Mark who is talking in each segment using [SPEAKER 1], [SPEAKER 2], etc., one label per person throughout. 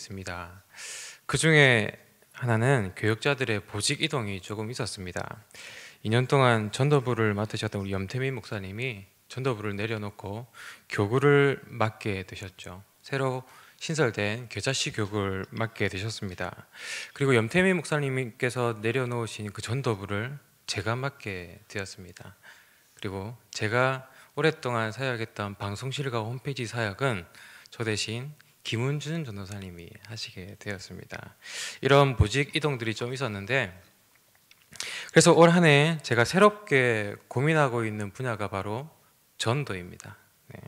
[SPEAKER 1] 있습니다. 그 중에 하나는 교역자들의 보직 이동이 조금 있었습니다. 2년 동안 전도부를 맡으셨던 우리 염태민 목사님이 전도부를 내려놓고 교구를 맡게 되셨죠. 새로 신설된 겨자씨 교구를 맡게 되셨습니다. 그리고 염태민 목사님께서 내려놓으신 그 전도부를 제가 맡게 되었습니다. 그리고 제가 오랫동안 사역했던 방송실과 홈페이지 사역은 저 대신 김은준 전도사님이 하시게 되었습니다. 이런 보직 이동들이 좀 있었는데, 그래서 올 한 해 제가 새롭게 고민하고 있는 분야가 바로 전도입니다. 네.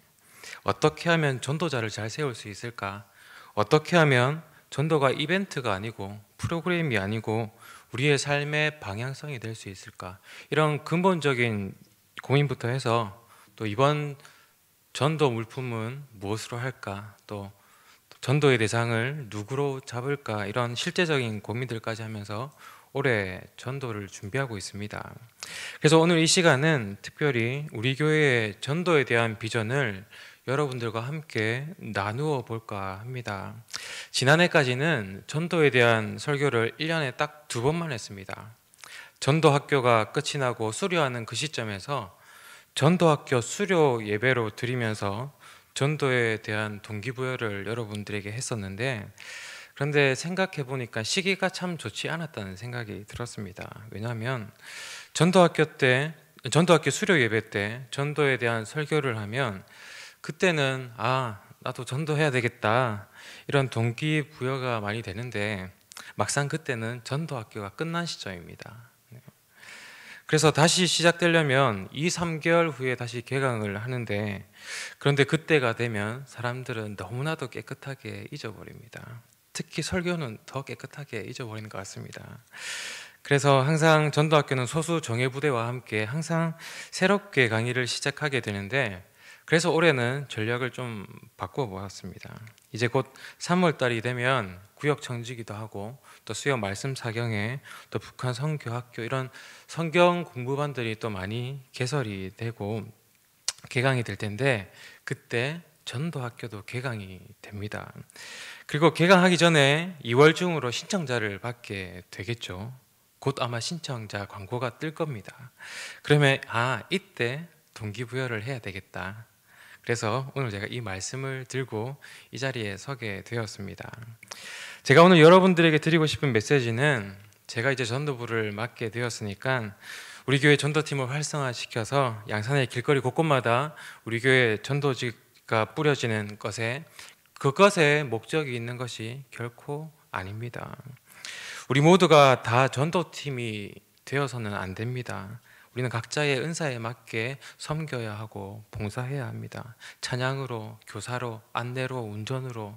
[SPEAKER 1] 어떻게 하면 전도자를 잘 세울 수 있을까? 어떻게 하면 전도가 이벤트가 아니고 프로그램이 아니고 우리의 삶의 방향성이 될 수 있을까? 이런 근본적인 고민부터 해서, 또 이번 전도 물품은 무엇으로 할까? 또 전도의 대상을 누구로 잡을까? 이런 실제적인 고민들까지 하면서 올해 전도를 준비하고 있습니다. 그래서 오늘 이 시간은 특별히 우리 교회의 전도에 대한 비전을 여러분들과 함께 나누어 볼까 합니다. 지난해까지는 전도에 대한 설교를 1년에 딱 2번만 했습니다. 전도 학교가 끝이 나고 수료하는 그 시점에서 전도학교 수료 예배로 드리면서 전도에 대한 동기부여를 여러분들에게 했었는데, 그런데 생각해 보니까 시기가 참 좋지 않았다는 생각이 들었습니다. 왜냐하면 전도학교 수료 예배 때 전도에 대한 설교를 하면 그때는 나도 전도해야 되겠다 이런 동기부여가 많이 되는데, 막상 그때는 전도학교가 끝난 시점입니다. 그래서 다시 시작되려면 2, 3개월 후에 다시 개강을 하는데, 그런데 그때가 되면 사람들은 너무나도 깨끗하게 잊어버립니다. 특히 설교는 더 깨끗하게 잊어버리는 것 같습니다. 그래서 항상 전도학교는 소수 정예부대와 함께 항상 새롭게 강의를 시작하게 되는데, 그래서 올해는 전략을 좀 바꿔보았습니다. 이제 곧 3월 달이 되면 구역 청지기도 하고, 또 수요 말씀 사경회, 또 북한 선교학교, 이런 성경 공부반들이 또 많이 개설이 되고 개강이 될 텐데, 그때 전도학교도 개강이 됩니다. 그리고 개강하기 전에 2월 중으로 신청자를 받게 되겠죠. 곧 아마 신청자 광고가 뜰 겁니다. 그러면 이때 동기부여를 해야 되겠다. 그래서 오늘 제가 이 말씀을 들고 이 자리에 서게 되었습니다. 제가 오늘 여러분들에게 드리고 싶은 메시지는, 제가 이제 전도부를 맡게 되었으니까 우리 교회 전도팀을 활성화시켜서 양산의 길거리 곳곳마다 우리 교회 전도지가 뿌려지는 것에, 그것에 목적이 있는 것이 결코 아닙니다. 우리 모두가 다 전도팀이 되어서는 안 됩니다. 우리는 각자의 은사에 맞게 섬겨야 하고 봉사해야 합니다. 찬양으로, 교사로, 안내로, 운전으로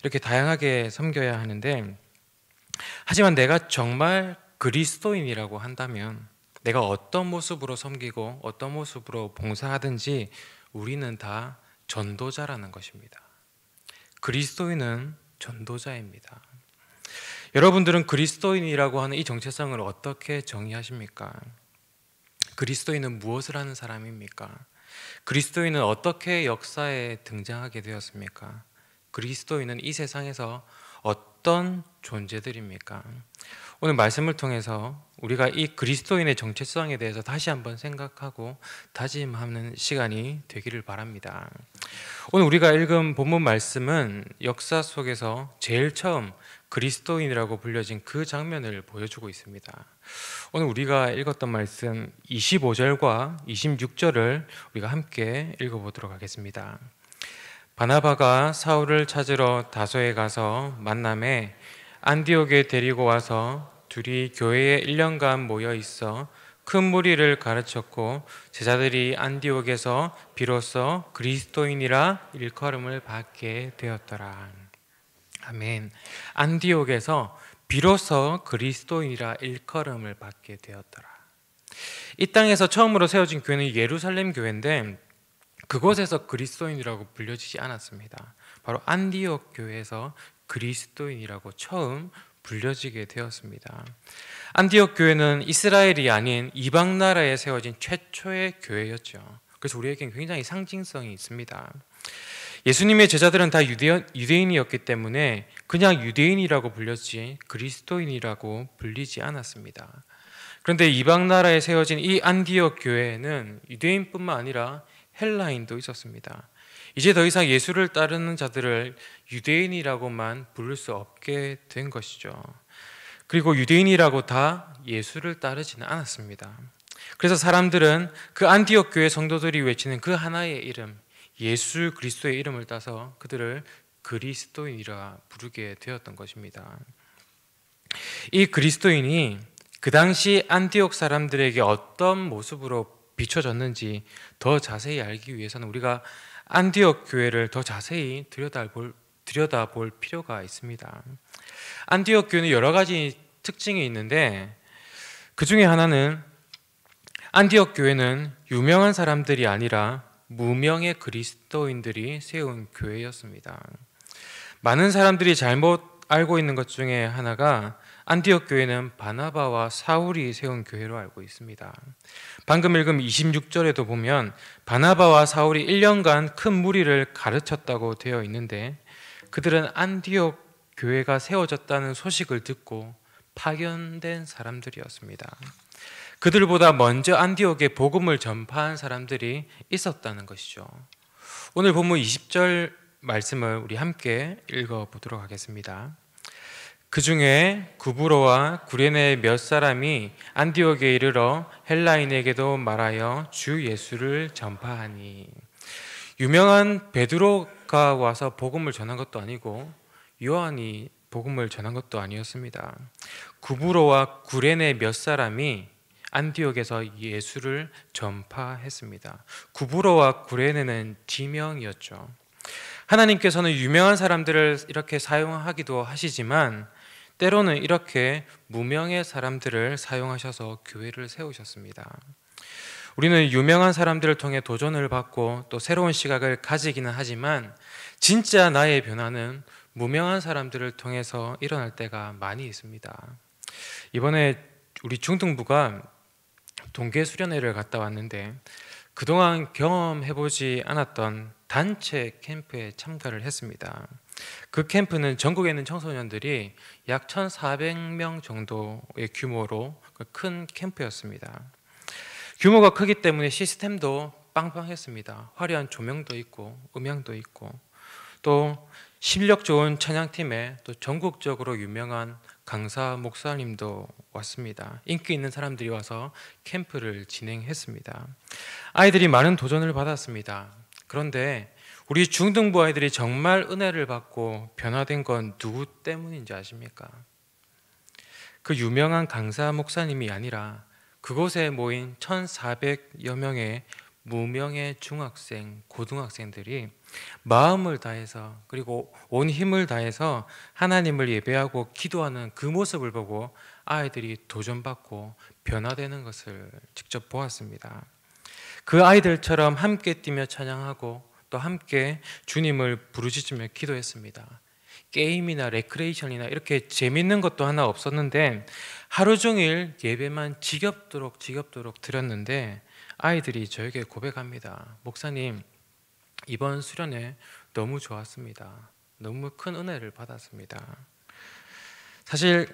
[SPEAKER 1] 이렇게 다양하게 섬겨야 하는데, 하지만 내가 정말 그리스도인이라고 한다면 내가 어떤 모습으로 섬기고 어떤 모습으로 봉사하든지 우리는 다 전도자라는 것입니다. 그리스도인은 전도자입니다. 여러분들은 그리스도인이라고 하는 이 정체성을 어떻게 정의하십니까? 그리스도인은 무엇을 하는 사람입니까? 그리스도인은 어떻게 역사에 등장하게 되었습니까? 그리스도인은 이 세상에서 어떤 존재들입니까? 오늘 말씀을 통해서 우리가 이 그리스도인의 정체성에 대해서 다시 한번 생각하고 다짐하는 시간이 되기를 바랍니다. 오늘 우리가 읽은 본문 말씀은 역사 속에서 제일 처음 그리스도인이라고 불려진 그 장면을 보여주고 있습니다. 오늘 우리가 읽었던 말씀 25절과 26절을 우리가 함께 읽어보도록 하겠습니다. 바나바가 사울을 찾으러 다소에 가서 만남에 안디옥에 데리고 와서 둘이 교회에 1년간 모여 있어 큰 무리를 가르쳤고, 제자들이 안디옥에서 비로소 그리스도인이라 일컬음을 받게 되었더라. 아멘. 안디옥에서 비로소 그리스도인이라 일컬음을 받게 되었더라. 이 땅에서 처음으로 세워진 교회는 예루살렘 교회인데, 그곳에서 그리스도인이라고 불려지지 않았습니다. 바로 안디옥 교회에서 그리스도인이라고 처음 불려지게 되었습니다. 안디옥 교회는 이스라엘이 아닌 이방 나라에 세워진 최초의 교회였죠. 그래서 우리에겐 굉장히 상징성이 있습니다. 예수님의 제자들은 다 유대인이었기 때문에 그냥 유대인이라고 불렸지 그리스도인이라고 불리지 않았습니다. 그런데 이방 나라에 세워진 이 안디옥 교회에는 유대인뿐만 아니라 헬라인도 있었습니다. 이제 더 이상 예수를 따르는 자들을 유대인이라고만 부를 수 없게 된 것이죠. 그리고 유대인이라고 다 예수를 따르지는 않았습니다. 그래서 사람들은 그 안디옥 교회 성도들이 외치는 그 하나의 이름, 예수 그리스도의 이름을 따서 그들을 그리스도인이라 부르게 되었던 것입니다. 이 그리스도인이 그 당시 안디옥 사람들에게 어떤 모습으로 비춰졌는지 더 자세히 알기 위해서는 우리가 안디옥 교회를 더 자세히 들여다볼 필요가 있습니다. 안디옥 교회는 여러 가지 특징이 있는데 그 중에 하나는 안디옥 교회는 유명한 사람들이 아니라 무명의 그리스도인들이 세운 교회였습니다. 많은 사람들이 잘못 알고 있는 것 중에 하나가 안디옥 교회는 바나바와 사울이 세운 교회로 알고 있습니다. 방금 읽은 26절에도 보면 바나바와 사울이 1년간 큰 무리를 가르쳤다고 되어 있는데 그들은 안디옥 교회가 세워졌다는 소식을 듣고 파견된 사람들이었습니다. 그들보다 먼저 안디옥에 복음을 전파한 사람들이 있었다는 것이죠. 오늘 본문 20절 말씀을 우리 함께 읽어보도록 하겠습니다. 그 중에 구브로와 구레네 몇 사람이 안디옥에 이르러 헬라인에게도 말하여 주 예수를 전파하니. 유명한 베드로가 와서 복음을 전한 것도 아니고 요한이 복음을 전한 것도 아니었습니다. 구브로와 구레네 몇 사람이 안디옥에서 예수를 전파했습니다. 구브로와 구레네는 지명이었죠. 하나님께서는 유명한 사람들을 이렇게 사용하기도 하시지만 때로는 이렇게 무명의 사람들을 사용하셔서 교회를 세우셨습니다. 우리는 유명한 사람들을 통해 도전을 받고 또 새로운 시각을 가지기는 하지만 진짜 나의 변화는 무명한 사람들을 통해서 일어날 때가 많이 있습니다. 이번에 우리 중등부가 동계 수련회를 갔다 왔는데 그동안 경험해보지 않았던 단체 캠프에 참가를 했습니다. 그 캠프는 전국에 있는 청소년들이 약 1,400명 정도의 규모로 큰 캠프였습니다. 규모가 크기 때문에 시스템도 빵빵했습니다. 화려한 조명도 있고 음향도 있고 또 실력 좋은 찬양팀에 또 전국적으로 유명한 강사 목사님도 왔습니다. 인기 있는 사람들이 와서 캠프를 진행했습니다. 아이들이 많은 도전을 받았습니다. 그런데 우리 중등부 아이들이 정말 은혜를 받고 변화된 건 누구 때문인지 아십니까? 그 유명한 강사 목사님이 아니라 그곳에 모인 1,400여 명의 무명의 중학생, 고등학생들이 마음을 다해서 그리고 온 힘을 다해서 하나님을 예배하고 기도하는 그 모습을 보고 아이들이 도전받고 변화되는 것을 직접 보았습니다. 그 아이들처럼 함께 뛰며 찬양하고 또 함께 주님을 부르짖으며 기도했습니다. 게임이나 레크레이션이나 이렇게 재밌는 것도 하나 없었는데 하루 종일 예배만 지겹도록 드렸는데 아이들이 저에게 고백합니다. 목사님, 이번 수련회 너무 좋았습니다. 너무 큰 은혜를 받았습니다. 사실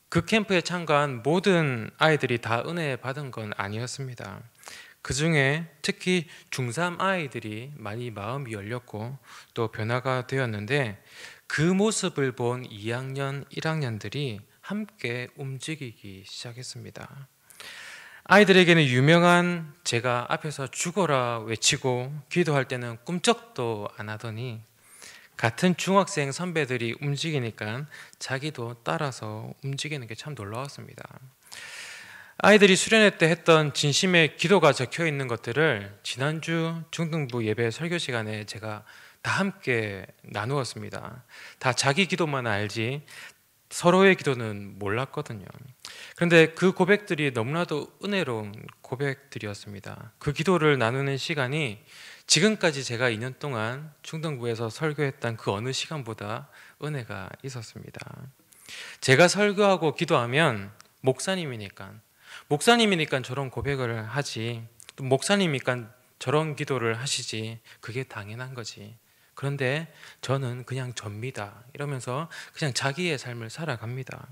[SPEAKER 1] 그 캠프에 참가한 모든 아이들이 다 은혜 받은 건 아니었습니다. 그 중에 특히 중3 아이들이 많이 마음이 열렸고 또 변화가 되었는데 그 모습을 본 2학년, 1학년들이 함께 움직이기 시작했습니다. 아이들에게는 유명한 제가 앞에서 죽어라 외치고 기도할 때는 꿈쩍도 안 하더니 같은 중학생 선배들이 움직이니까 자기도 따라서 움직이는 게 참 놀라웠습니다. 아이들이 수련회 때 했던 진심의 기도가 적혀 있는 것들을 지난주 중등부 예배 설교 시간에 제가 다 함께 나누었습니다. 다 자기 기도만 알지 서로의 기도는 몰랐거든요. 그런데 그 고백들이 너무나도 은혜로운 고백들이었습니다. 그 기도를 나누는 시간이 지금까지 제가 2년 동안 중등부에서 설교했던 그 어느 시간보다 은혜가 있었습니다. 제가 설교하고 기도하면 목사님이니까 저런 고백을 하지, 또 목사님이니까 저런 기도를 하시지, 그게 당연한 거지. 그런데 저는 그냥 접니다. 이러면서 그냥 자기의 삶을 살아갑니다.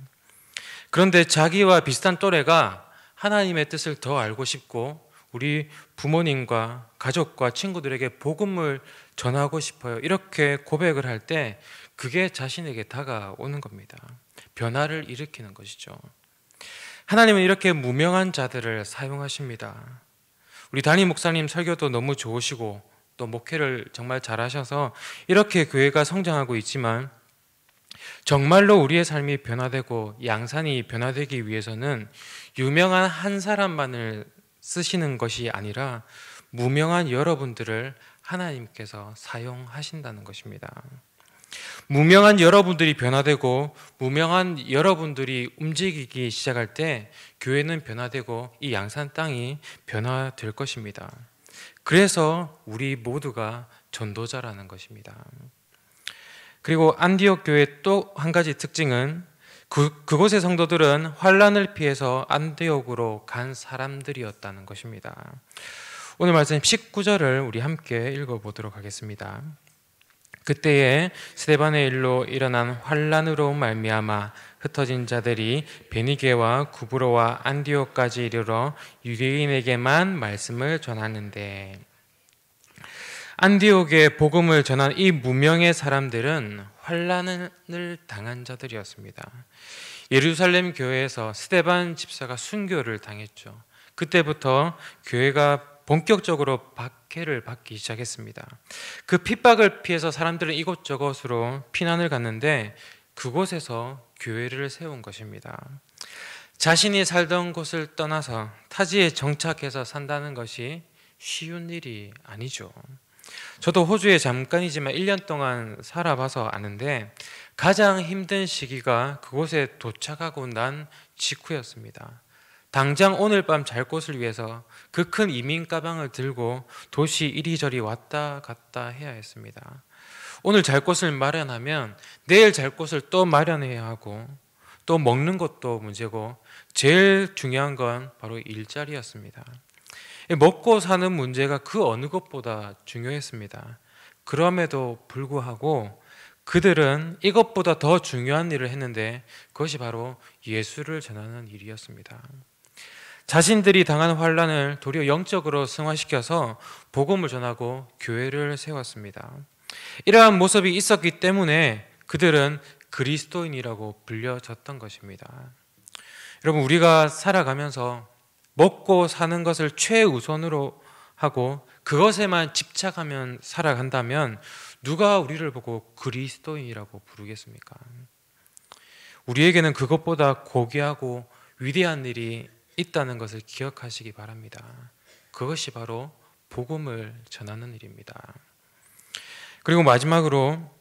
[SPEAKER 1] 그런데 자기와 비슷한 또래가 하나님의 뜻을 더 알고 싶고 우리 부모님과 가족과 친구들에게 복음을 전하고 싶어요. 이렇게 고백을 할 때 그게 자신에게 다가오는 겁니다. 변화를 일으키는 것이죠. 하나님은 이렇게 무명한 자들을 사용하십니다. 우리 담임 목사님 설교도 너무 좋으시고 또 목회를 정말 잘하셔서 이렇게 교회가 성장하고 있지만 정말로 우리의 삶이 변화되고 양산이 변화되기 위해서는 유명한 한 사람만을 쓰시는 것이 아니라 무명한 여러분들을 하나님께서 사용하신다는 것입니다. 무명한 여러분들이 변화되고 무명한 여러분들이 움직이기 시작할 때 교회는 변화되고 이 양산 땅이 변화될 것입니다. 그래서 우리 모두가 전도자라는 것입니다. 그리고 안디옥 교회의 또 한 가지 특징은 그곳의 성도들은 환란을 피해서 안디옥으로 간 사람들이었다는 것입니다. 오늘 말씀 19절을 우리 함께 읽어보도록 하겠습니다. 그때에 스데반의 일로 일어난 환란으로 말미암아 흩어진 자들이 베니게와 구브로와 안디옥까지 이르러 유대인에게만 말씀을 전하는데, 안디옥에 복음을 전한 이 무명의 사람들은 환란을 당한 자들이었습니다. 예루살렘 교회에서 스데반 집사가 순교를 당했죠. 그때부터 교회가 본격적으로 박해를 받기 시작했습니다. 그 핍박을 피해서 사람들은 이곳저곳으로 피난을 갔는데 그곳에서 교회를 세운 것입니다. 자신이 살던 곳을 떠나서 타지에 정착해서 산다는 것이 쉬운 일이 아니죠. 저도 호주에 잠깐이지만 1년 동안 살아봐서 아는데 가장 힘든 시기가 그곳에 도착하고 난 직후였습니다. 당장 오늘 밤 잘 곳을 위해서 그 큰 이민 가방을 들고 도시 이리저리 왔다 갔다 해야 했습니다. 오늘 잘 곳을 마련하면 내일 잘 곳을 또 마련해야 하고 또 먹는 것도 문제고 제일 중요한 건 바로 일자리였습니다. 먹고 사는 문제가 그 어느 것보다 중요했습니다. 그럼에도 불구하고 그들은 이것보다 더 중요한 일을 했는데 그것이 바로 예수를 전하는 일이었습니다. 자신들이 당한 환란을 도리어 영적으로 승화시켜서 복음을 전하고 교회를 세웠습니다. 이러한 모습이 있었기 때문에 그들은 그리스도인이라고 불려졌던 것입니다. 여러분, 우리가 살아가면서 먹고 사는 것을 최우선으로 하고 그것에만 집착하면 살아간다면 누가 우리를 보고 그리스도인이라고 부르겠습니까? 우리에게는 그것보다 고귀하고 위대한 일이 있다는 것을 기억하시기 바랍니다. 그것이 바로 복음을 전하는 일입니다. 그리고 마지막으로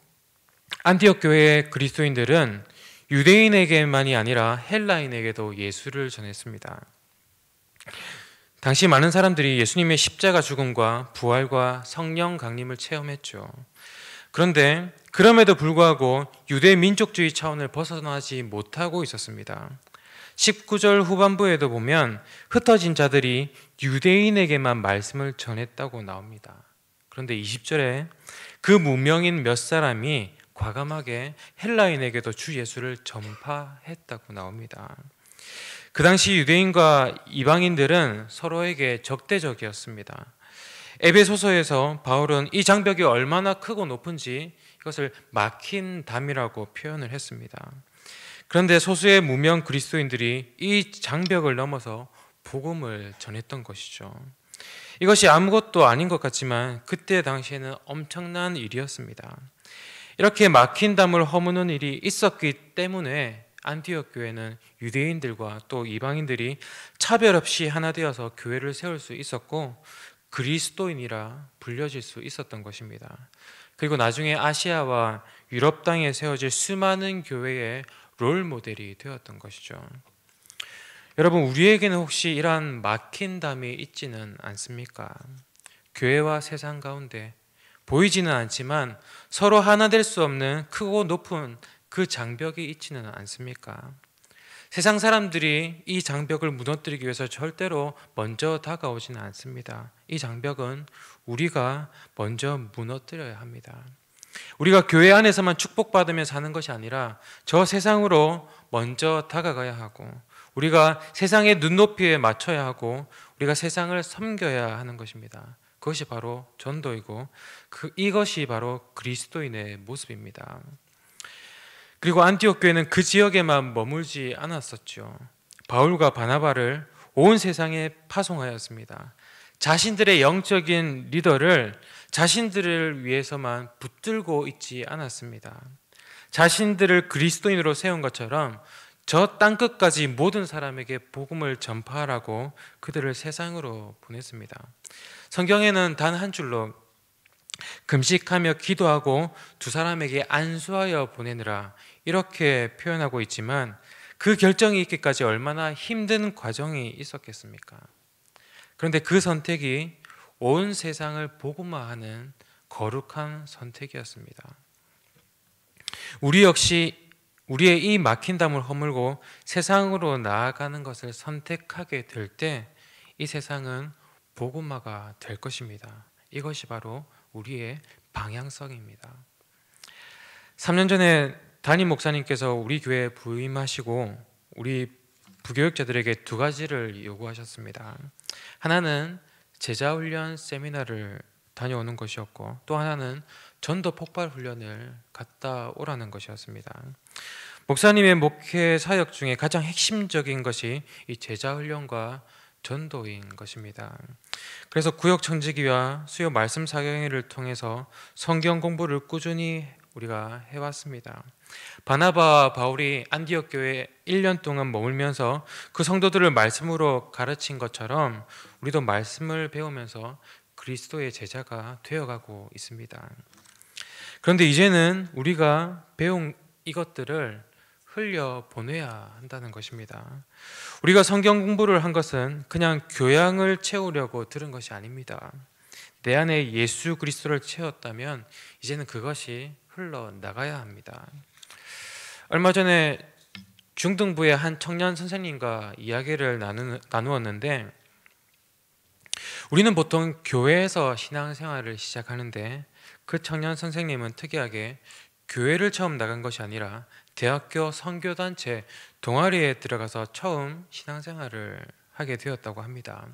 [SPEAKER 1] 안디옥 교회의 그리스도인들은 유대인에게만이 아니라 헬라인에게도 예수를 전했습니다. 당시 많은 사람들이 예수님의 십자가 죽음과 부활과 성령 강림을 체험했죠. 그런데 그럼에도 불구하고 유대 민족주의 차원을 벗어나지 못하고 있었습니다. 19절 후반부에도 보면 흩어진 자들이 유대인에게만 말씀을 전했다고 나옵니다. 그런데 20절에 그 무명인 몇 사람이 과감하게 헬라인에게도 주 예수를 전파했다고 나옵니다. 그 당시 유대인과 이방인들은 서로에게 적대적이었습니다. 에베소서에서 바울은 이 장벽이 얼마나 크고 높은지 이것을 막힌 담이라고 표현을 했습니다. 그런데 소수의 무명 그리스도인들이 이 장벽을 넘어서 복음을 전했던 것이죠. 이것이 아무것도 아닌 것 같지만 그때 당시에는 엄청난 일이었습니다. 이렇게 막힌 담을 허무는 일이 있었기 때문에 안디옥 교회는 유대인들과 또 이방인들이 차별 없이 하나 되어서 교회를 세울 수 있었고 그리스도인이라 불려질 수 있었던 것입니다. 그리고 나중에 아시아와 유럽 땅에 세워질 수많은 교회의 롤 모델이 되었던 것이죠. 여러분, 우리에게는 혹시 이러한 막힌 담이 있지는 않습니까? 교회와 세상 가운데 보이지는 않지만 서로 하나 될 수 없는 크고 높은 그 장벽이 있지는 않습니까? 세상 사람들이 이 장벽을 무너뜨리기 위해서 절대로 먼저 다가오지는 않습니다. 이 장벽은 우리가 먼저 무너뜨려야 합니다. 우리가 교회 안에서만 축복받으며 사는 것이 아니라 저 세상으로 먼저 다가가야 하고, 우리가 세상의 눈높이에 맞춰야 하고, 우리가 세상을 섬겨야 하는 것입니다. 그것이 바로 전도이고, 이것이 바로 그리스도인의 모습입니다. 그리고 안디옥 교회는 그 지역에만 머물지 않았었죠. 바울과 바나바를 온 세상에 파송하였습니다. 자신들의 영적인 리더를 자신들을 위해서만 붙들고 있지 않았습니다. 자신들을 그리스도인으로 세운 것처럼 저 땅끝까지 모든 사람에게 복음을 전파하라고 그들을 세상으로 보냈습니다. 성경에는 단 한 줄로 금식하며 기도하고 두 사람에게 안수하여 보내느라 이렇게 표현하고 있지만, 그 결정이 있기까지 얼마나 힘든 과정이 있었겠습니까? 그런데 그 선택이 온 세상을 복음화하는 거룩한 선택이었습니다. 우리 역시 우리의 이 막힌 담을 허물고 세상으로 나아가는 것을 선택하게 될 때 이 세상은 복음화가 될 것입니다. 이것이 바로 우리의 방향성입니다. 3년 전에 담임 목사님께서 우리 교회에 부임하시고 우리 부교육자들에게 두 가지를 요구하셨습니다. 하나는 제자훈련 세미나를 다녀오는 것이었고, 또 하나는 전도 폭발 훈련을 갔다 오라는 것이었습니다. 목사님의 목회 사역 중에 가장 핵심적인 것이 이 제자훈련과 전도인 것입니다. 그래서 구역 청지기와 수요 말씀 사경회를 통해서 성경 공부를 꾸준히 우리가 해왔습니다. 바나바와 바울이 안디옥 교회에 1년 동안 머물면서 그 성도들을 말씀으로 가르친 것처럼 우리도 말씀을 배우면서 그리스도의 제자가 되어가고 있습니다. 그런데 이제는 우리가 배운 이것들을 흘려보내야 한다는 것입니다. 우리가 성경 공부를 한 것은 그냥 교양을 채우려고 들은 것이 아닙니다. 내 안에 예수 그리스도를 채웠다면 이제는 그것이 흘러나가야 합니다. 얼마 전에 중등부의 한 청년 선생님과 이야기를 나누었는데, 우리는 보통 교회에서 신앙생활을 시작하는데 그 청년 선생님은 특이하게 교회를 처음 나간 것이 아니라 대학교 선교단체 동아리에 들어가서 처음 신앙생활을 하게 되었다고 합니다.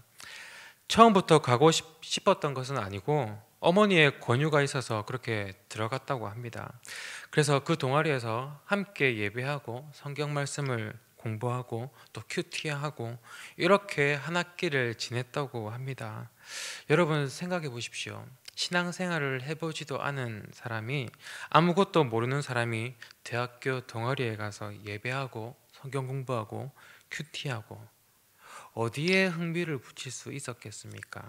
[SPEAKER 1] 처음부터 가고 싶었던 것은 아니고 어머니의 권유가 있어서 그렇게 들어갔다고 합니다. 그래서 그 동아리에서 함께 예배하고 성경 말씀을 공부하고 또 큐티하고 이렇게 한 학기를 지냈다고 합니다. 여러분 생각해 보십시오. 신앙생활을 해보지도 않은 사람이, 아무것도 모르는 사람이 대학교 동아리에 가서 예배하고 성경 공부하고 큐티하고 어디에 흥미를 붙일 수 있었겠습니까?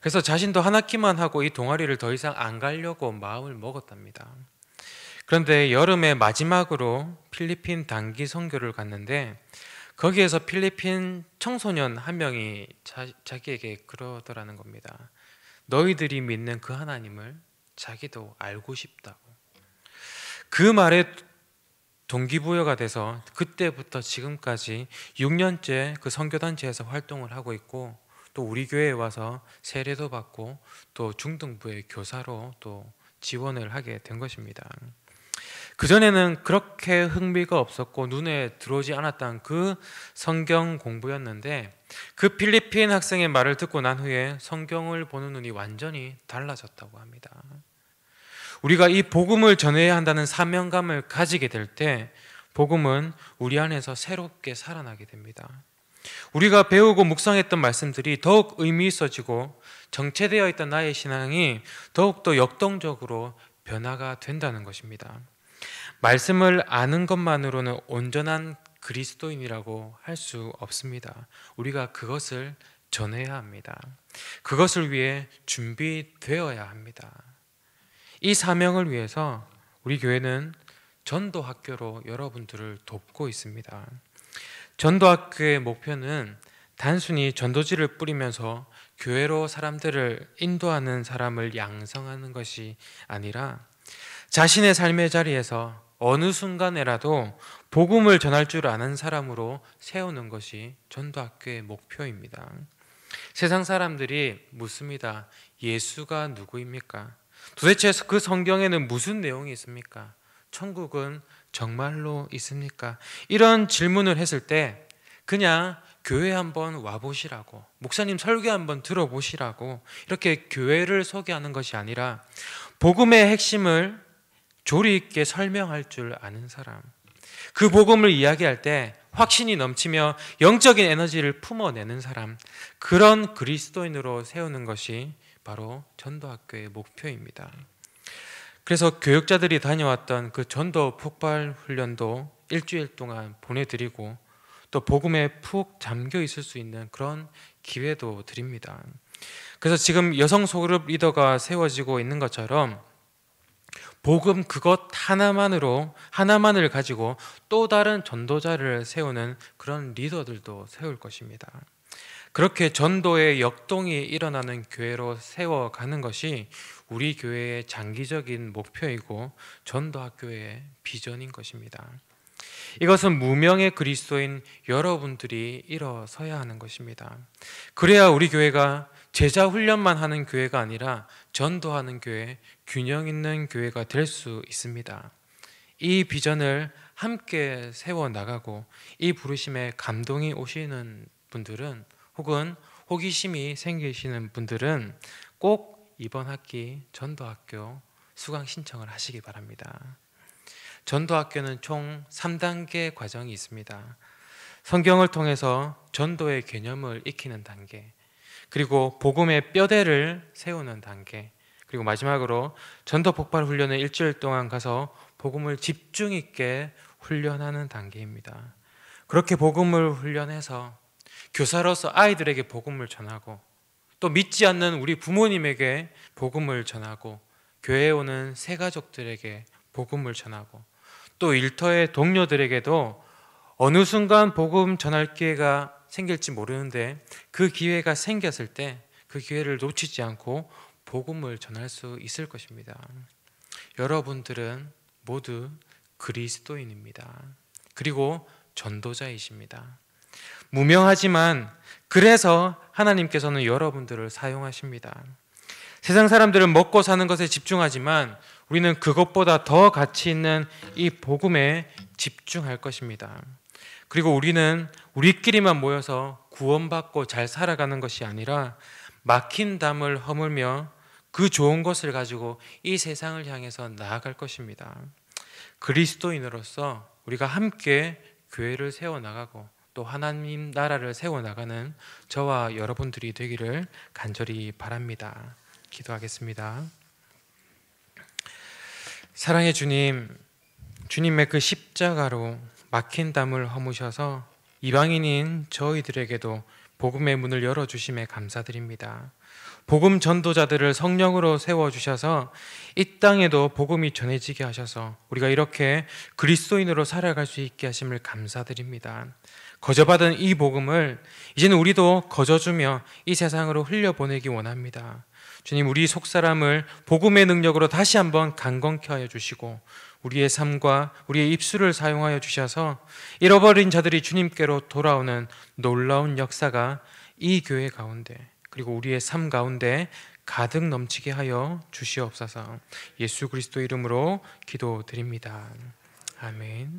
[SPEAKER 1] 그래서 자신도 한 학기만 하고 이 동아리를 더 이상 안 가려고 마음을 먹었답니다. 그런데 여름에 마지막으로 필리핀 단기 선교를 갔는데 거기에서 필리핀 청소년 한 명이 자기에게 그러더라는 겁니다. 너희들이 믿는 그 하나님을 자기도 알고 싶다고. 그 말에 동기부여가 돼서 그때부터 지금까지 6년째 그 선교단체에서 활동을 하고 있고, 또 우리 교회에 와서 세례도 받고 또 중등부의 교사로 또 지원을 하게 된 것입니다. 그전에는 그렇게 흥미가 없었고 눈에 들어오지 않았던 그 성경 공부였는데, 그 필리핀 학생의 말을 듣고 난 후에 성경을 보는 눈이 완전히 달라졌다고 합니다. 우리가 이 복음을 전해야 한다는 사명감을 가지게 될 때 복음은 우리 안에서 새롭게 살아나게 됩니다. 우리가 배우고 묵상했던 말씀들이 더욱 의미 있어지고 정체되어 있던 나의 신앙이 더욱더 역동적으로 변화가 된다는 것입니다. 말씀을 아는 것만으로는 온전한 그리스도인이라고 할 수 없습니다. 우리가 그것을 전해야 합니다. 그것을 위해 준비되어야 합니다. 이 사명을 위해서 우리 교회는 전도학교로 여러분들을 돕고 있습니다. 전도학교의 목표는 단순히 전도지를 뿌리면서 교회로 사람들을 인도하는 사람을 양성하는 것이 아니라 자신의 삶의 자리에서 어느 순간에라도 복음을 전할 줄 아는 사람으로 세우는 것이 전도학교의 목표입니다. 세상 사람들이 묻습니다. 예수가 누구입니까? 도대체 그 성경에는 무슨 내용이 있습니까? 천국은 정말로 있습니까? 이런 질문을 했을 때 그냥 교회 한번 와보시라고, 목사님 설교 한번 들어보시라고 이렇게 교회를 소개하는 것이 아니라 복음의 핵심을 조리 있게 설명할 줄 아는 사람, 그 복음을 이야기할 때 확신이 넘치며 영적인 에너지를 품어내는 사람, 그런 그리스도인으로 세우는 것이 바로 전도학교의 목표입니다. 그래서 교육자들이 다녀왔던 그 전도 폭발 훈련도 일주일 동안 보내드리고 또 복음에 푹 잠겨 있을 수 있는 그런 기회도 드립니다. 그래서 지금 여성 소그룹 리더가 세워지고 있는 것처럼 복음 그것 하나만을 가지고 또 다른 전도자를 세우는 그런 리더들도 세울 것입니다. 그렇게 전도의 역동이 일어나는 교회로 세워가는 것이 우리 교회의 장기적인 목표이고 전도학교의 비전인 것입니다. 이것은 무명의 그리스도인 여러분들이 일어서야 하는 것입니다. 그래야 우리 교회가 제자 훈련만 하는 교회가 아니라 전도하는 교회, 균형 있는 교회가 될 수 있습니다. 이 비전을 함께 세워나가고 이 부르심에 감동이 오시는 분들은, 혹은 호기심이 생기시는 분들은 꼭 이번 학기 전도학교 수강 신청을 하시기 바랍니다. 전도학교는 총 3단계 과정이 있습니다. 성경을 통해서 전도의 개념을 익히는 단계, 그리고 복음의 뼈대를 세우는 단계, 그리고 마지막으로 전도 폭발 훈련을 일주일 동안 가서 복음을 집중 있게 훈련하는 단계입니다. 그렇게 복음을 훈련해서 교사로서 아이들에게 복음을 전하고 또 믿지 않는 우리 부모님에게 복음을 전하고 교회에 오는 새 가족들에게 복음을 전하고 또 일터의 동료들에게도 어느 순간 복음 전할 기회가 생길지 모르는데 그 기회가 생겼을 때 그 기회를 놓치지 않고 복음을 전할 수 있을 것입니다. 여러분들은 모두 그리스도인입니다. 그리고 전도자이십니다. 무명하지만 그래서 하나님께서는 여러분들을 사용하십니다. 세상 사람들은 먹고 사는 것에 집중하지만 우리는 그것보다 더 가치 있는 이 복음에 집중할 것입니다. 그리고 우리는 우리끼리만 모여서 구원받고 잘 살아가는 것이 아니라 막힌 담을 허물며 그 좋은 것을 가지고 이 세상을 향해서 나아갈 것입니다. 그리스도인으로서 우리가 함께 교회를 세워나가고 또 하나님 나라를 세워나가는 저와 여러분들이 되기를 간절히 바랍니다. 기도하겠습니다. 사랑의 주님, 주님의 그 십자가로 막힌 담을 허무셔서 이방인인 저희들에게도 복음의 문을 열어주심에 감사드립니다. 복음 전도자들을 성령으로 세워주셔서 이 땅에도 복음이 전해지게 하셔서 우리가 이렇게 그리스도인으로 살아갈 수 있게 하심을 감사드립니다. 거저받은 이 복음을 이제는 우리도 거저주며 이 세상으로 흘려보내기 원합니다. 주님, 우리 속사람을 복음의 능력으로 다시 한번 강건케 하여 주시고 우리의 삶과 우리의 입술을 사용하여 주셔서 잃어버린 자들이 주님께로 돌아오는 놀라운 역사가 이 교회 가운데 그리고 우리의 삶 가운데 가득 넘치게 하여 주시옵소서. 예수 그리스도 이름으로 기도드립니다. 아멘.